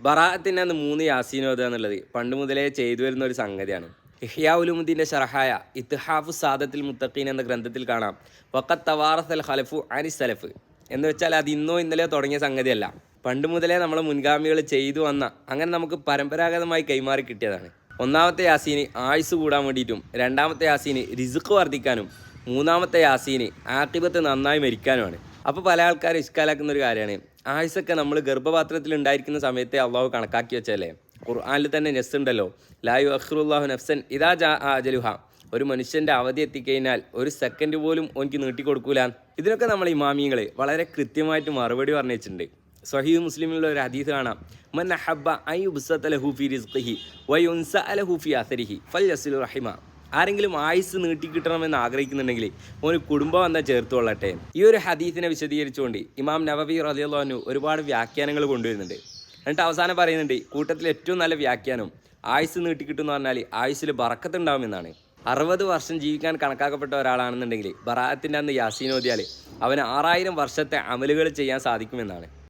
ബറാഅത്തിൻ്റെ അന്ന് 3 യാസീൻ ഓതുക എന്നുള്ളത് പണ്ട് മുതലേ ചെയ്തു വരുന്ന ഒരു സംഗതിയാണ്. ഇഹ്യാ ഉലൂമുദ്ദീൻ്റെ ഷറഹായ ഇത്ഹാഫു സാദത്തിൽ മുത്തഖീൻ എന്ന ഗ്രന്ഥത്തിൽ കാണാം വഖത്ത് തവാറസൽ ഖലഫു അനി സലഫ് എന്ന് വെച്ചാൽ അത് ഇന്നോ ഇന്നലെയോ തുടങ്ങിയ സംഗതിയല്ല. പണ്ട് മുതലേ നമ്മളെ മുൻഗാമികൾ ചെയ്തു വന്ന, അങ്ങനെ നമുക്ക് പരമ്പരാഗതമായി കൈമാറി കിട്ടിയതാണ്. ഒന്നാമത്തെ യാസീന് ആയുസ് കൂടാൻ വേണ്ടിയിട്ടും, രണ്ടാമത്തെ യാസീന് റിസ്ക് വർദ്ധിക്കാനും, മൂന്നാമത്തെ യാസീന് ആഖിബത്ത് നന്നായി മരിക്കാനുമാണ്. അപ്പോൾ പല ആൾക്കാരും ഇഷ്കാലാക്കുന്ന ഒരു കാര്യമാണ്, ആയുസൊക്കെ നമ്മൾ ഗർഭപാത്രത്തിൽ ഉണ്ടായിരിക്കുന്ന സമയത്തെ അള്ളാഹു കണക്കാക്കി വെച്ചല്ലേ. ഖുർആനിൽ തന്നെ നെസ് ഉണ്ടല്ലോ, ലാ യുഅഖിറുല്ലാഹു നഫ്സൻ ഇദാ ജാഅ അജലുഹ. ഒരു മനുഷ്യൻ്റെ അവധി എത്തിക്കഴിഞ്ഞാൽ ഒരു സെക്കൻഡ് പോലും ഓനിക്ക് നീട്ടിക്കൊടുക്കൂല. ഇതിനൊക്കെ നമ്മൾ ഇമാമിയങ്ങൾ വളരെ കൃത്യമായിട്ട് മറുപടി പറഞ്ഞു വെച്ചിട്ടുണ്ട്. സ്വഹീഹ് മുസ്ലിമിലുള്ള ഒരു ഹദീസ് കാണാം, മൻ അഹബ്ബ അൻ യുബ്സത ലഹു ഫീ റിസ്ഖിഹി വയുൻസഅ ലഹു ഫീ അസരിഹി ഫൽയസിൽ റഹിമ. ആരെങ്കിലും ആയുസ് നീട്ടിക്കിട്ടണമെന്ന് ആഗ്രഹിക്കുന്നുണ്ടെങ്കിൽ ഓന് കുടുംബം എന്താ ചേർത്തുകൊള്ളട്ടെ. ഈ ഒരു ഹദീസിനെ വിശദീകരിച്ചുകൊണ്ട് ഇമാം നവവി റളിയല്ലാഹു അൻഹു ഒരുപാട് വ്യാഖ്യാനങ്ങൾ കൊണ്ടുവരുന്നുണ്ട്. എന്നിട്ട് അവസാനം പറയുന്നുണ്ട്, കൂട്ടത്തിൽ ഏറ്റവും നല്ല വ്യാഖ്യാനം ആയുസ് നീട്ടിക്കിട്ടുമെന്ന് പറഞ്ഞാൽ ആയുസ്സിൽ ബറക്കത്ത് ഉണ്ടാവുമെന്നാണ്. 60 വർഷം ജീവിക്കാൻ കണക്കാക്കപ്പെട്ട ഒരാളാണെന്നുണ്ടെങ്കിൽ ബറാഅത്തിൻ്റെ അന്ന് യാസീൻ ഓതിയാൽ അവന് 6000 വർഷത്തെ അമലുകൾ ചെയ്യാൻ സാധിക്കുമെന്നാണ്.